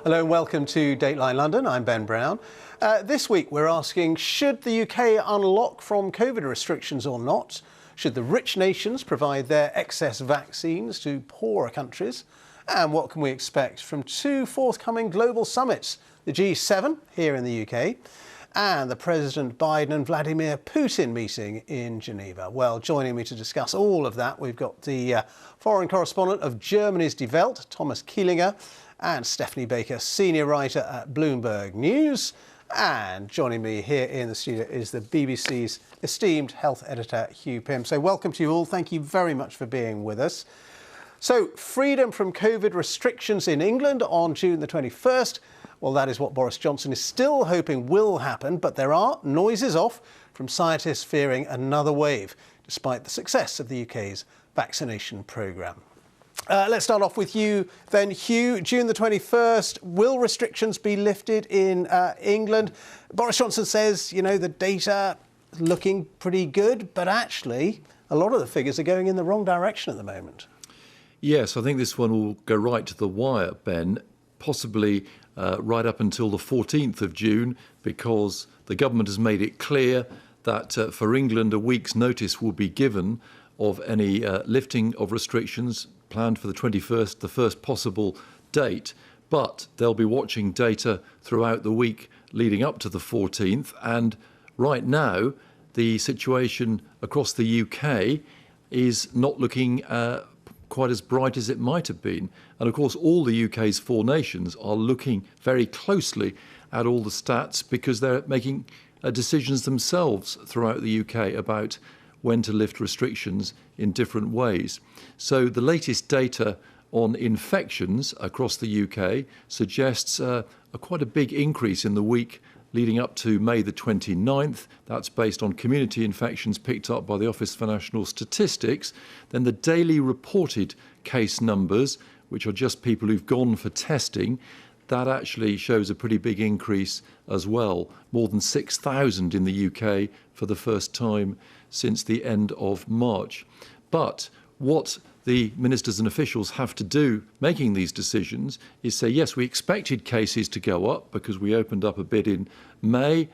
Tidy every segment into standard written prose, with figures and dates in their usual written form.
Hello and welcome to Dateline London. I'm Ben Brown. This week we're asking, should the UK unlock from COVID restrictions or not? Should the rich nations provide their excess vaccines to poorer countries? And what can we expect from two forthcoming global summits, the G7 here in the UK and the President Biden and Vladimir Putin meeting in Geneva? Well, joining me to discuss all of that, we've got the foreign correspondent of Germany's Die Welt, Thomas Kielinger, and Stephanie Baker, senior writer at Bloomberg News. And joining me here in the studio is the BBC's esteemed health editor, Hugh Pym. So welcome to you all. Thank you very much for being with us. So freedom from COVID restrictions in England on June the 21st. Well, that is what Boris Johnson is still hoping will happen, but there are noises off from scientists fearing another wave, despite the success of the UK's vaccination programme. Let's start off with you then, Hugh. June the 21st, will restrictions be lifted in England? Boris Johnson says, you know, the data is looking pretty good, but actually a lot of the figures are going in the wrong direction at the moment. Yes, I think this one will go right to the wire, Ben, possibly right up until the 14th of June, because the government has made it clear that for England a week's notice will be given of any lifting of restrictions planned for the 21st, the first possible date. But they'll be watching data throughout the week leading up to the 14th. And right now, the situation across the UK is not looking quite as bright as it might have been. And of course, all the UK's four nations are looking very closely at all the stats because they're making decisions themselves throughout the UK about when to lift restrictions in different ways. So the latest data on infections across the UK suggests quite a big increase in the week leading up to May the 29th. That's based on community infections picked up by the Office for National Statistics. Then the daily reported case numbers, which are just people who've gone for testing, that actually shows a pretty big increase as well. More than 6,000 in the UK for the first time since the end of March. But what the ministers and officials have to do making these decisions is say, yes, we expected cases to go up because we opened up a bit in May.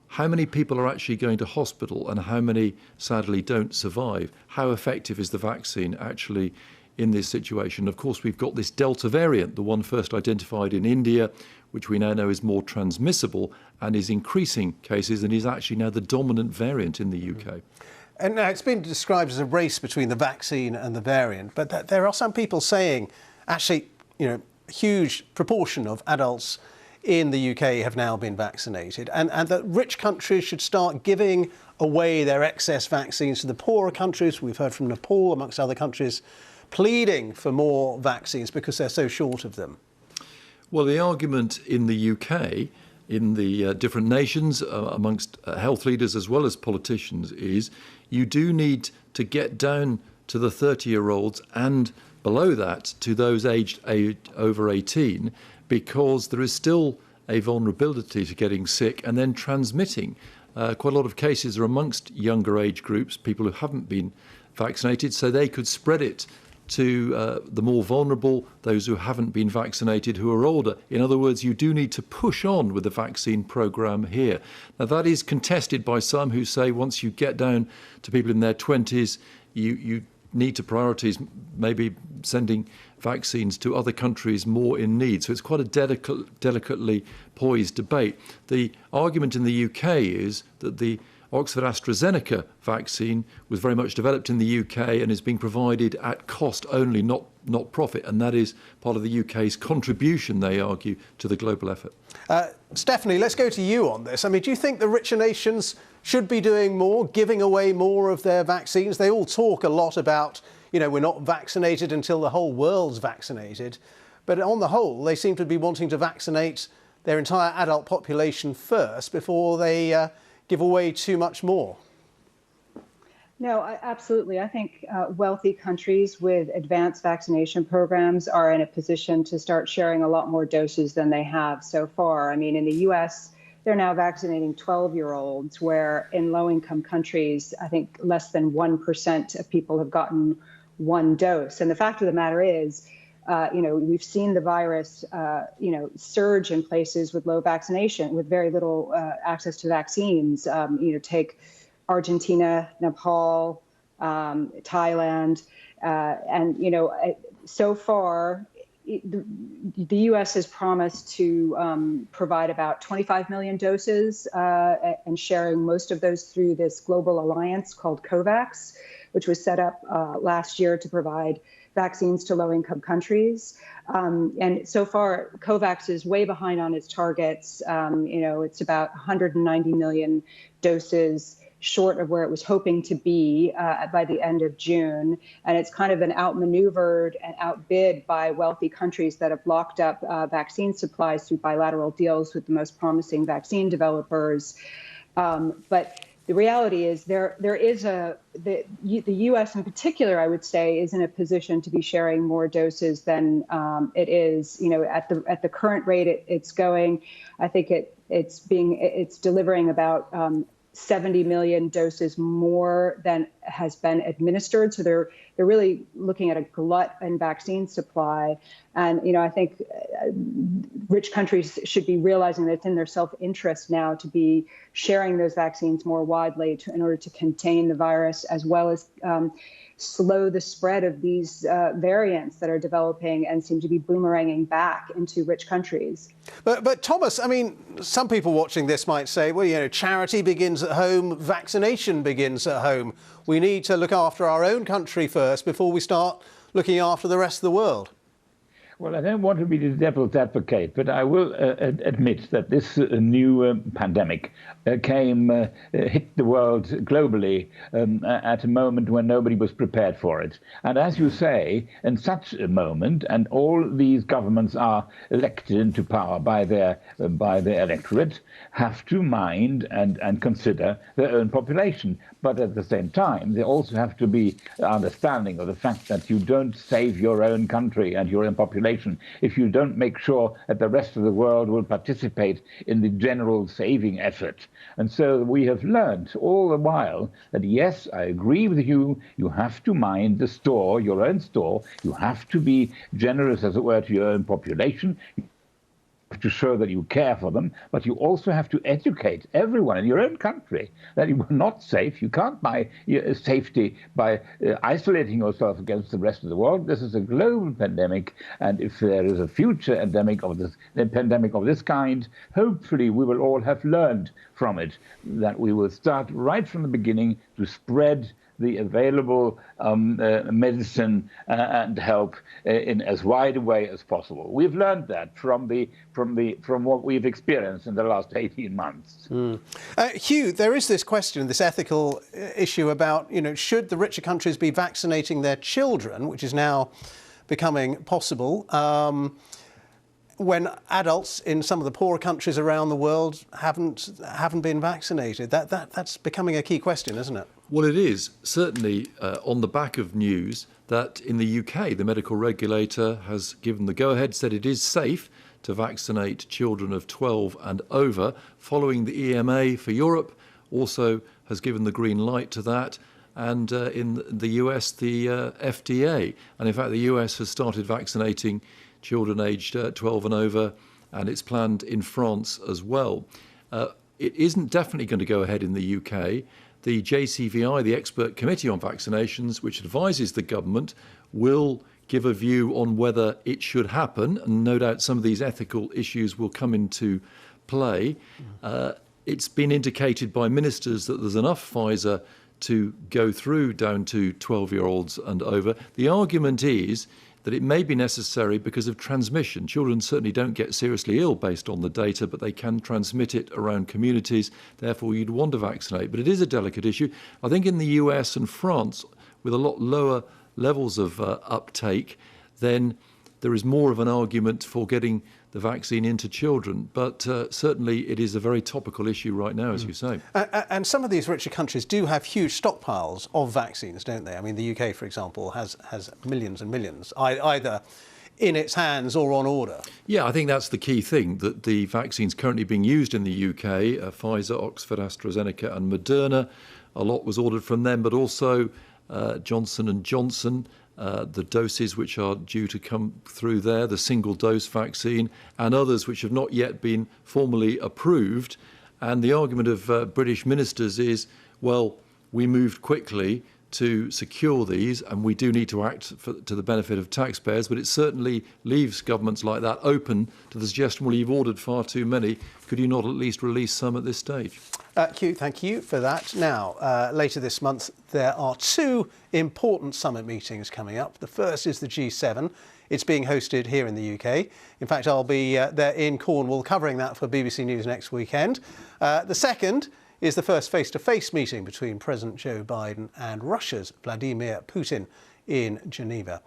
How many people are actually going to hospital and how many sadly don't survive? How effective is the vaccine actually in this situation? Of course, we've got this Delta variant, the one first identified in India, which we now know is more transmissible and is increasing cases and is actually now the dominant variant in the UK. And now it's been described as a race between the vaccine and the variant, but there are some people saying, actually, you know, a huge proportion of adults in the UK have now been vaccinated, and that rich countries should start giving away their excess vaccines to the poorer countries. We've heard from Nepal, amongst other countries, pleading for more vaccines because they're so short of them. Well, the argument in the UK, in the different nations, amongst health leaders as well as politicians, is you do need to get down to the 30-year-olds and below that to those aged over 18, because there is still a vulnerability to getting sick and then transmitting. Quite a lot of cases are amongst younger age groups, people who haven't been vaccinated, so they could spread it to the more vulnerable, those who haven't been vaccinated, who are older. In other words, you do need to push on with the vaccine programme here. Now, that is contested by some who say once you get down to people in their 20s, you need to prioritise maybe sending vaccines to other countries more in need. So it's quite a delicately poised debate. The argument in the UK is that the Oxford AstraZeneca vaccine was very much developed in the UK and is being provided at cost only, not profit. And that is part of the UK's contribution, they argue, to the global effort. Stephanie, let's go to you on this. I mean, do you think the richer nations should be doing more, giving away more of their vaccines? They all talk a lot about, you know, we're not vaccinated until the whole world's vaccinated. But on the whole, they seem to be wanting to vaccinate their entire adult population first before they give away too much more. No, absolutely. I think wealthy countries with advanced vaccination programs are in a position to start sharing a lot more doses than they have so far. I mean, in the US, they're now vaccinating 12-year-olds, where in low-income countries, I think less than 1% of people have gotten one dose. And the fact of the matter is, We've seen the virus, surge in places with low vaccination, with very little access to vaccines. Take Argentina, Nepal, Thailand, and so far, the U.S. has promised to provide about 25 million doses and sharing most of those through this global alliance called COVAX, which was set up last year to provide vaccines to low-income countries. And so far, COVAX is way behind on its targets. It's about 190 million doses short of where it was hoping to be by the end of June. And it's kind of been outmaneuvered and outbid by wealthy countries that have locked up vaccine supplies through bilateral deals with the most promising vaccine developers. But the reality is the U.S. in particular, I would say, is in a position to be sharing more doses than it is. At the current rate it's going, I think it's delivering about 70 million doses more than has been administered. So they're really looking at a glut in vaccine supply. And, I think rich countries should be realizing that it's in their self-interest now to be sharing those vaccines more widely in order to contain the virus, as well as slow the spread of these variants that are developing and seem to be boomeranging back into rich countries. But Thomas, some people watching this might say, well, charity begins at home, vaccination begins at home. We need to look after our own country first before we start looking after the rest of the world. Well, I don't want to be the devil's advocate, but I will admit that this new pandemic hit the world globally at a moment when nobody was prepared for it. And as you say, in such a moment, and all these governments are elected into power by their electorate, have to mind and consider their own population. But at the same time, they also have to be understanding of the fact that you don't save your own country and your own population if you don't make sure that the rest of the world will participate in the general saving effort. And so we have learned all the while that, yes, I agree with you, you have to mind the store, your own store, you have to be generous, as it were, to your own population, to show that you care for them, but you also have to educate everyone in your own country that you are not safe. You can't buy safety by isolating yourself against the rest of the world. This is a global pandemic, and if there is a future pandemic of this kind, hopefully we will all have learned from it, that we will start right from the beginning to spread the available medicine and help in as wide a way as possible. We've learned that from what we've experienced in the last 18 months. Hugh, there is this question, this ethical issue about, should the richer countries be vaccinating their children, which is now becoming possible, when adults in some of the poorer countries around the world haven't been vaccinated? That's becoming a key question, isn't it? Well, it is, certainly on the back of news that in the UK, the medical regulator has given the go-ahead, said it is safe to vaccinate children of 12 and over, following the EMA for Europe also has given the green light to that, and in the US, the FDA. And in fact, the US has started vaccinating children aged 12 and over, and it's planned in France as well. It isn't definitely going to go ahead in the UK. The JCVI, the Expert Committee on Vaccinations, which advises the government, will give a view on whether it should happen, and no doubt some of these ethical issues will come into play. It's been indicated by ministers that there's enough Pfizer to go through down to 12-year-olds and over. The argument is that it may be necessary because of transmission. Children certainly don't get seriously ill based on the data, but they can transmit it around communities. Therefore, you'd want to vaccinate. But it is a delicate issue. I think in the US and France, with a lot lower levels of uptake, then there is more of an argument for getting the vaccine into children. But certainly it is a very topical issue right now, as you say. And some of these richer countries do have huge stockpiles of vaccines, don't they? The UK, for example, has millions and millions, either in its hands or on order. Yeah, I think that's the key thing, that the vaccines currently being used in the UK, Pfizer, Oxford, AstraZeneca and Moderna, a lot was ordered from them, but also Johnson & Johnson, the doses which are due to come through there, the single-dose vaccine, and others which have not yet been formally approved. And the argument of British ministers is, well, we moved quickly to secure these, and we do need to act to the benefit of taxpayers, but it certainly leaves governments like that open to the suggestion, well, you've ordered far too many, could you not at least release some at this stage? Thank you for that. Now, later this month, there are two important summit meetings coming up. The first is the G7. It's being hosted here in the UK. In fact, I'll be there in Cornwall covering that for BBC News next weekend. The second is the first face-to-face meeting between President Joe Biden and Russia's Vladimir Putin in Geneva.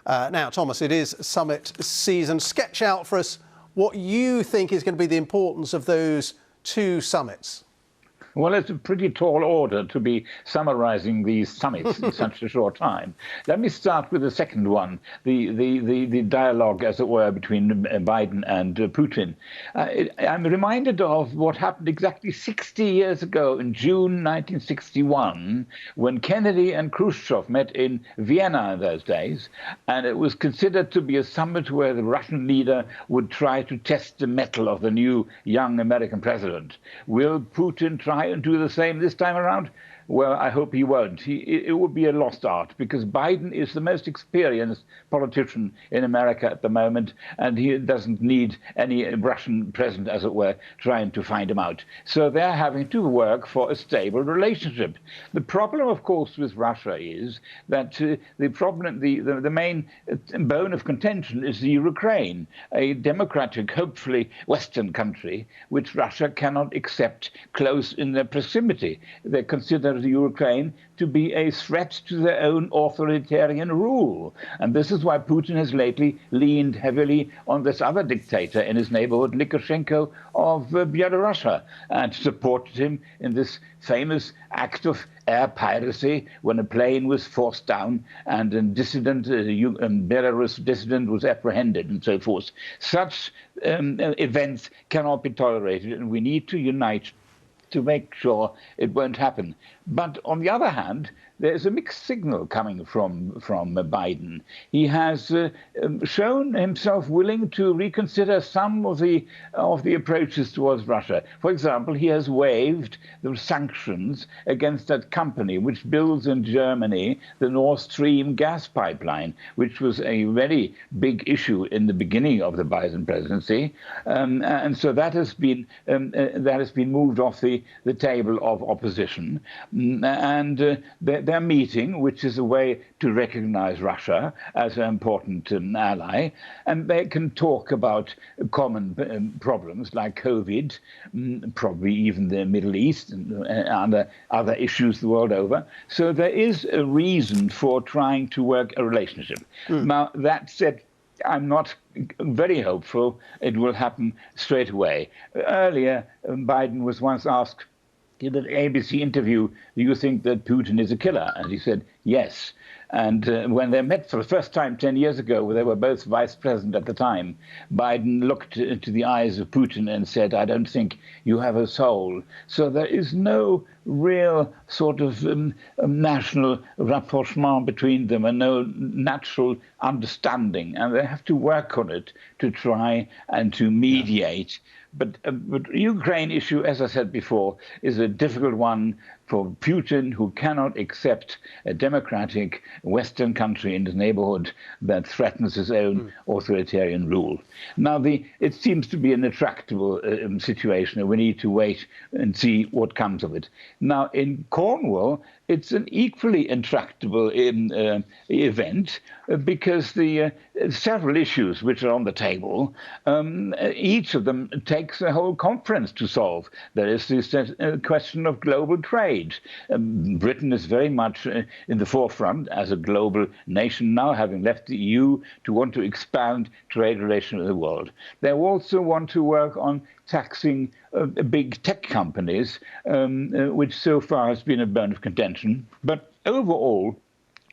Now, Thomas, it is summit season. Sketch out for us what you think is going to be the importance of those two summits. Well, it's a pretty tall order to be summarizing these summits in such a short time. Let me start with the second one, the dialogue, as it were, between Biden and Putin. I'm reminded of what happened exactly 60 years ago in June 1961, when Kennedy and Khrushchev met in Vienna in those days, and it was considered to be a summit where the Russian leader would try to test the mettle of the new young American president. Will Putin try and do the same this time around? Well, I hope he won't. It would be a lost art, because Biden is the most experienced politician in America at the moment, and he doesn't need any Russian president, as it were, trying to find him out. So they're having to work for a stable relationship. The problem, of course, with Russia is that the main bone of contention is the Ukraine, a democratic, hopefully Western country, which Russia cannot accept close in their proximity. They consider the Ukraine to be a threat to their own authoritarian rule. And this is why Putin has lately leaned heavily on this other dictator in his neighborhood, Lukashenko of Belarus, and supported him in this famous act of air piracy when a plane was forced down and a dissident, Belarus dissident, was apprehended and so forth. Such events cannot be tolerated, and we need to unite to make sure it won't happen. But on the other hand, there's a mixed signal coming from Biden. He has shown himself willing to reconsider some of the approaches towards Russia. For example, he has waived the sanctions against that company which builds in Germany the Nord Stream gas pipeline, which was a very big issue in the beginning of the Biden presidency, and so that has been moved off the table of opposition, and their meeting, which is a way to recognize Russia as an important ally, and they can talk about common problems like COVID, probably even the Middle East and other issues the world over. So there is a reason for trying to work a relationship. Now, that said, I'm not very hopeful it will happen straight away. Earlier, Biden was once asked in an ABC interview, do you think that Putin is a killer? And he said, yes. And when they met for the first time 10 years ago, where they were both vice president at the time, Biden looked into the eyes of Putin and said, I don't think you have a soul. So there is no real sort of national rapprochement between them and no natural understanding. And they have to work on it to try and to mediate. But Ukraine issue, as I said before, is a difficult one for Putin, who cannot accept a democratic Western country in his neighborhood that threatens his own authoritarian rule. Now, it seems to be an intractable situation, and we need to wait and see what comes of it. Now, in Cornwall, it's an equally intractable event because the several issues which are on the table, each of them takes a whole conference to solve. There is this question of global trade. Britain is very much in the forefront as a global nation now, having left the EU, to want to expand trade relations with the world. They also want to work on taxing big tech companies, which so far has been a bone of contention. But overall,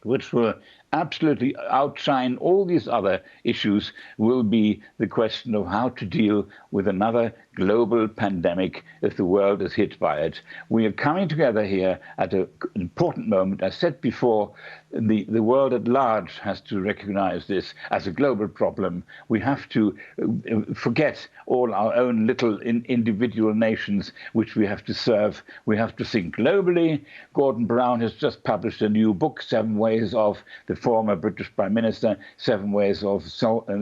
which will absolutely outshine all these other issues will be the question of how to deal with another global pandemic if the world is hit by it. We are coming together here at an important moment. I said before, the world at large has to recognize this as a global problem. We have to forget all our own little individual nations which we have to serve. We have to think globally. Gordon Brown has just published a new book, 7 Ways of, the former British Prime Minister, 7 Ways of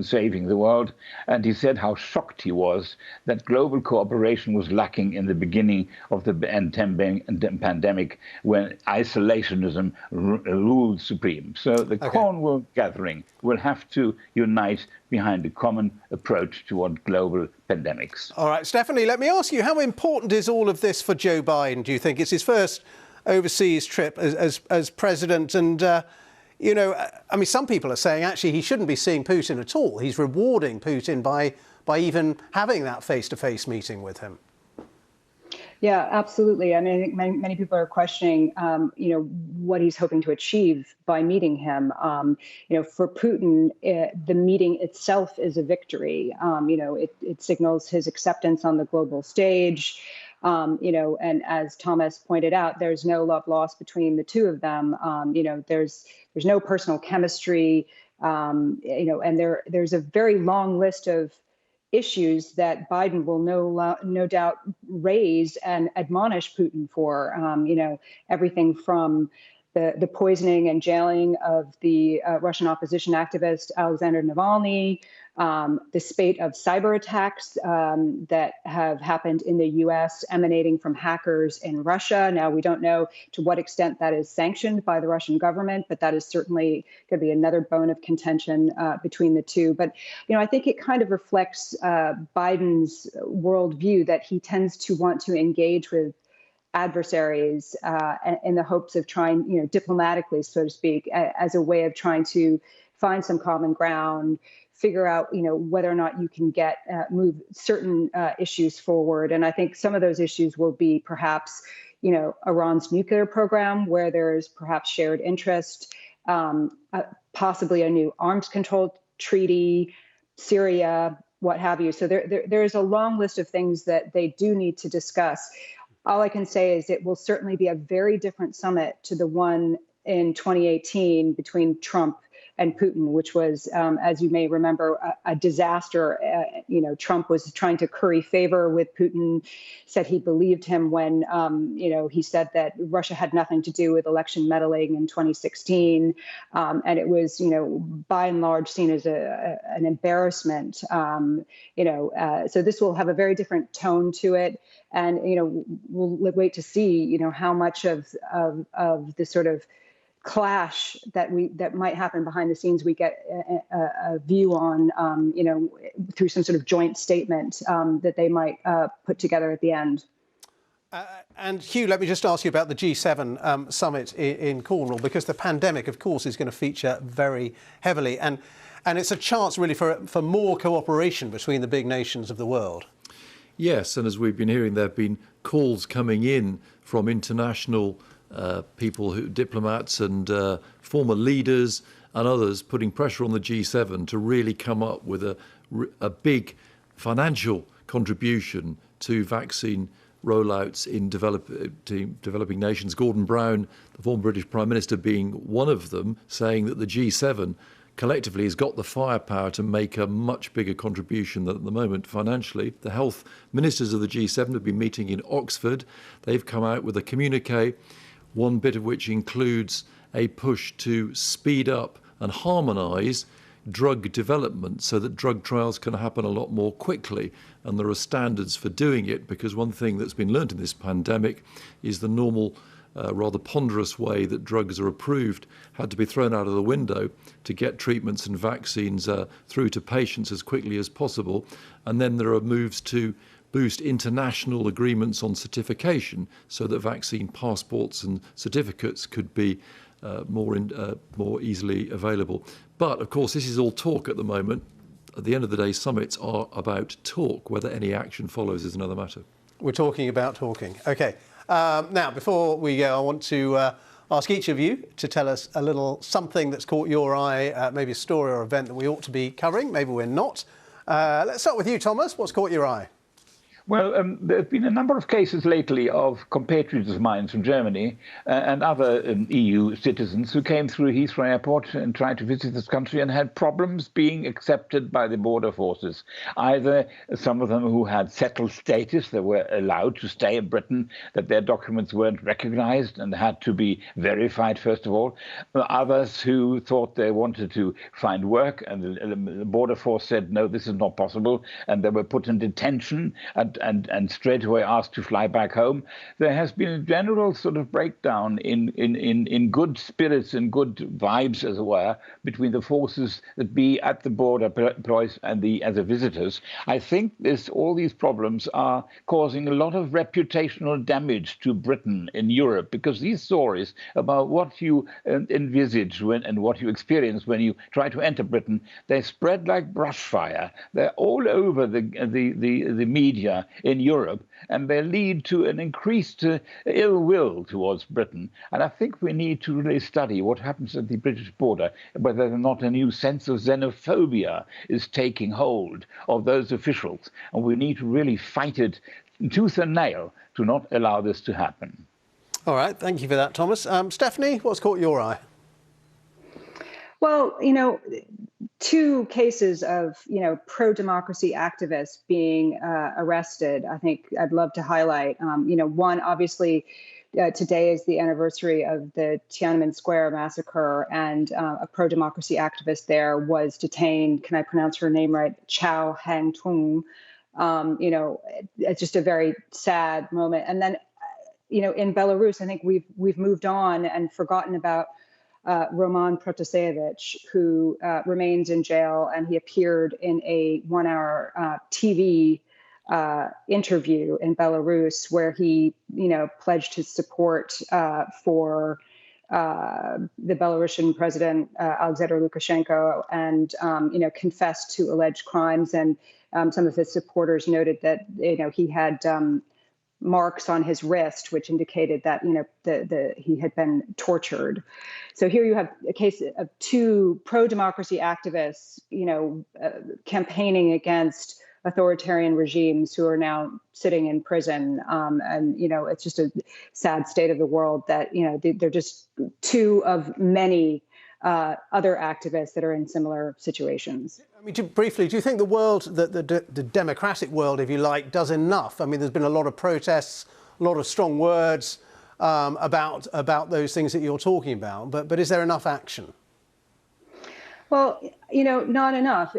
Saving the World. And he said how shocked he was that global cooperation was lacking in the beginning of the pandemic, when isolationism ruled supreme. So the Cornwall gathering will have to unite behind a common approach toward global pandemics. All right, Stephanie, let me ask you, how important is all of this for Joe Biden, do you think? It's his first overseas trip as president, and you know, I mean, some people are saying actually he shouldn't be seeing Putin at all. He's rewarding Putin by even having that face-to-face meeting with him. Yeah, absolutely. I mean, I think many people are questioning, you know, what he's hoping to achieve by meeting him. You know, for Putin, the meeting itself is a victory. You know, it signals his acceptance on the global stage. You know, and as Thomas pointed out, there's no love lost between the two of them. You know, there's no personal chemistry. You know, and there's a very long list of issues that Biden will no doubt raise and admonish Putin for. You know, everything from the poisoning and jailing of the Russian opposition activist Alexander Navalny, the spate of cyber attacks that have happened in the U.S. emanating from hackers in Russia. Now, we don't know to what extent that is sanctioned by the Russian government, but that is certainly going to be another bone of contention between the two. But, you know, I think it kind of reflects Biden's worldview that he tends to want to engage with adversaries in the hopes of trying, you know, diplomatically, so to speak, as a way of trying to find some common ground, figure out, you know, whether or not you can get move certain issues forward. And I think some of those issues will be perhaps, you know, Iran's nuclear program, where there's perhaps shared interest, possibly a new arms control treaty, Syria, what have you. So there is a long list of things that they do need to discuss. All I can say is it will certainly be a very different summit to the one in 2018 between Trump and Putin, which was, as you may remember, a disaster. You know, Trump was trying to curry favor with Putin, said he believed him when, you know, he said that Russia had nothing to do with election meddling in 2016. And it was, you know, by and large seen as an embarrassment. You know, so this will have a very different tone to it. And, you know, we'll wait to see, you know, how much of this sort of clash that might happen behind the scenes we get a view on, you know, through some sort of joint statement that they might put together at the end. And Hugh, let me just ask you about the G7 summit in Cornwall, because the pandemic, of course, is going to feature very heavily, and it's a chance really for more cooperation between the big nations of the world. Yes, and as we've been hearing, there have been calls coming in from international people, diplomats and former leaders and others, putting pressure on the G7 to really come up with a big financial contribution to vaccine rollouts in developing nations. Gordon Brown, the former British Prime Minister, being one of them, saying that the G7 collectively has got the firepower to make a much bigger contribution than at the moment financially. The health ministers of the G7 have been meeting in Oxford. They've come out with a communiqué, one bit of which includes a push to speed up and harmonise drug development so that drug trials can happen a lot more quickly. And there are standards for doing it, because one thing that's been learnt in this pandemic is the normal, rather ponderous way that drugs are approved had to be thrown out of the window to get treatments and vaccines through to patients as quickly as possible. And then there are moves to boost international agreements on certification so that vaccine passports and certificates could be more easily available. But of course, this is all talk at the moment. At the end of the day, summits are about talk. Whether any action follows is another matter. We're talking about talking. OK. Now, before we go, I want to ask each of you to tell us a little something that's caught your eye, maybe a story or event that we ought to be covering. Maybe we're not. Let's start with you, Thomas. What's caught your eye? Well, there have been a number of cases lately of compatriots of mine from Germany and other EU citizens who came through Heathrow Airport and tried to visit this country and had problems being accepted by the border forces. Either some of them who had settled status, they were allowed to stay in Britain, that their documents weren't recognized and had to be verified, first of all. Others who thought they wanted to find work and the border force said, no, this is not possible, and they were put in detention and straight away asked to fly back home. There has been a general sort of breakdown in good spirits and good vibes, as it were, between the forces that be at the border employees and the other visitors. I think all these problems are causing a lot of reputational damage to Britain in Europe, because these stories about what you envisage and what you experience when you try to enter Britain, they spread like brush fire. They're all over the media in Europe, and they lead to an increased ill will towards Britain. And I think we need to really study what happens at the British border, whether or not a new sense of xenophobia is taking hold of those officials. And we need to really fight it tooth and nail to not allow this to happen. All right, thank you for that, Thomas. Stephanie, what's caught your eye? Well, two cases of, pro-democracy activists being arrested, I think I'd love to highlight. One, obviously, today is the anniversary of the Tiananmen Square massacre, and a pro-democracy activist there was detained. Can I pronounce her name right? Chao Hang-tung. It's just a very sad moment. And then, in Belarus, I think we've moved on and forgotten about Roman Protasevich, who remains in jail, and he appeared in a 1-hour TV interview in Belarus where he, pledged his support for the Belarusian president, Alexander Lukashenko, and, confessed to alleged crimes. And some of his supporters noted that, he had marks on his wrist, which indicated that, he had been tortured. So here you have a case of two pro-democracy activists, campaigning against authoritarian regimes who are now sitting in prison. And, it's just a sad state of the world that, they're just two of many other activists that are in similar situations. I mean, briefly, do you think the world, the democratic world, if you like, does enough? I mean, there's been a lot of protests, a lot of strong words about those things that you're talking about, but is there enough action? Well, not enough.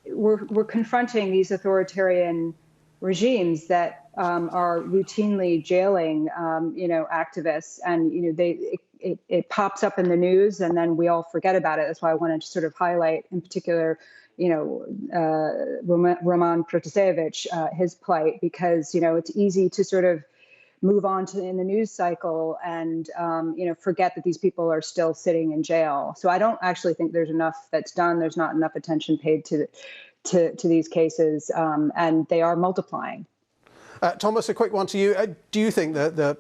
We're confronting these authoritarian regimes that are routinely jailing, activists, and it pops up in the news, and then we all forget about it. That's why I wanted to sort of highlight, in particular, Roman Protasevich, his plight, because it's easy to sort of move on in the news cycle and forget that these people are still sitting in jail. So I don't actually think there's enough that's done. There's not enough attention paid to these cases, and they are multiplying. Thomas, a quick one to you. Do you think that the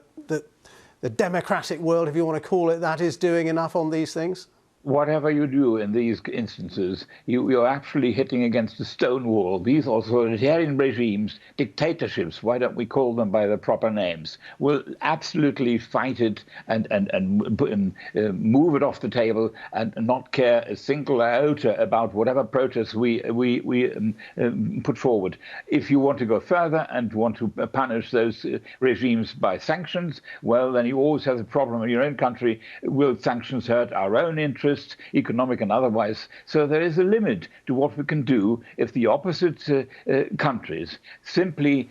democratic world, if you want to call it that, is doing enough on these things? Whatever you do in these instances, you're actually hitting against a stone wall. These authoritarian regimes, dictatorships, why don't we call them by the proper names, will absolutely fight it and move it off the table and not care a single iota about whatever protests we put forward. If you want to go further and want to punish those regimes by sanctions, well, then you always have the problem in your own country. Will sanctions hurt our own interests, economic and otherwise? So there is a limit to what we can do if the opposite countries simply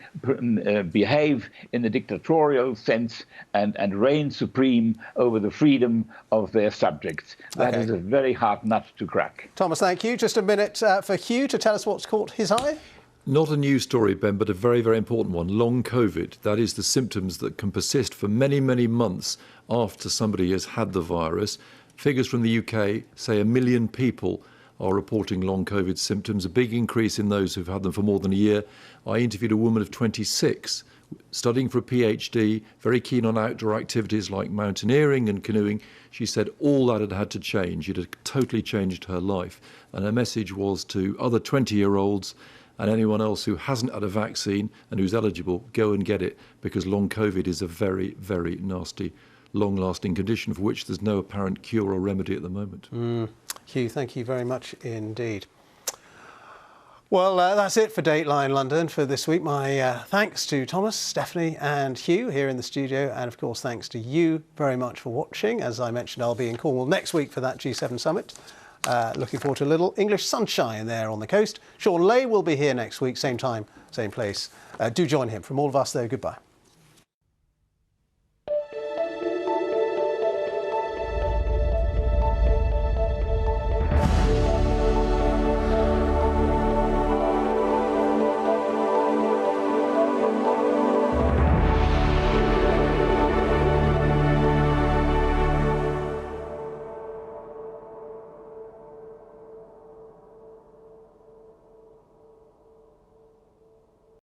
behave in a dictatorial sense and reign supreme over the freedom of their subjects. That is a very hard nut to crack. Thomas, thank you. Just a minute for Hugh to tell us what's caught his eye. Not a news story, Ben, but a very, very important one. Long COVID. That is the symptoms that can persist for many, many months after somebody has had the virus. Figures from the UK say 1 million people are reporting long COVID symptoms, a big increase in those who've had them for more than a year. I interviewed a woman of 26 studying for a PhD, very keen on outdoor activities like mountaineering and canoeing. She said all that had to change. It had totally changed her life. And her message was to other 20-year-olds and anyone else who hasn't had a vaccine and who's eligible, go and get it, because long COVID is a very, very nasty, long-lasting condition for which there's no apparent cure or remedy at the moment. Hugh, thank you very much indeed. Well, that's it for Dateline London for this week. My thanks to Thomas, Stephanie and Hugh here in the studio. And of course, thanks to you very much for watching. As I mentioned, I'll be in Cornwall next week for that G7 summit. Looking forward to a little English sunshine there on the coast. Sean Lay will be here next week, same time, same place. Do join him. From all of us, though, goodbye.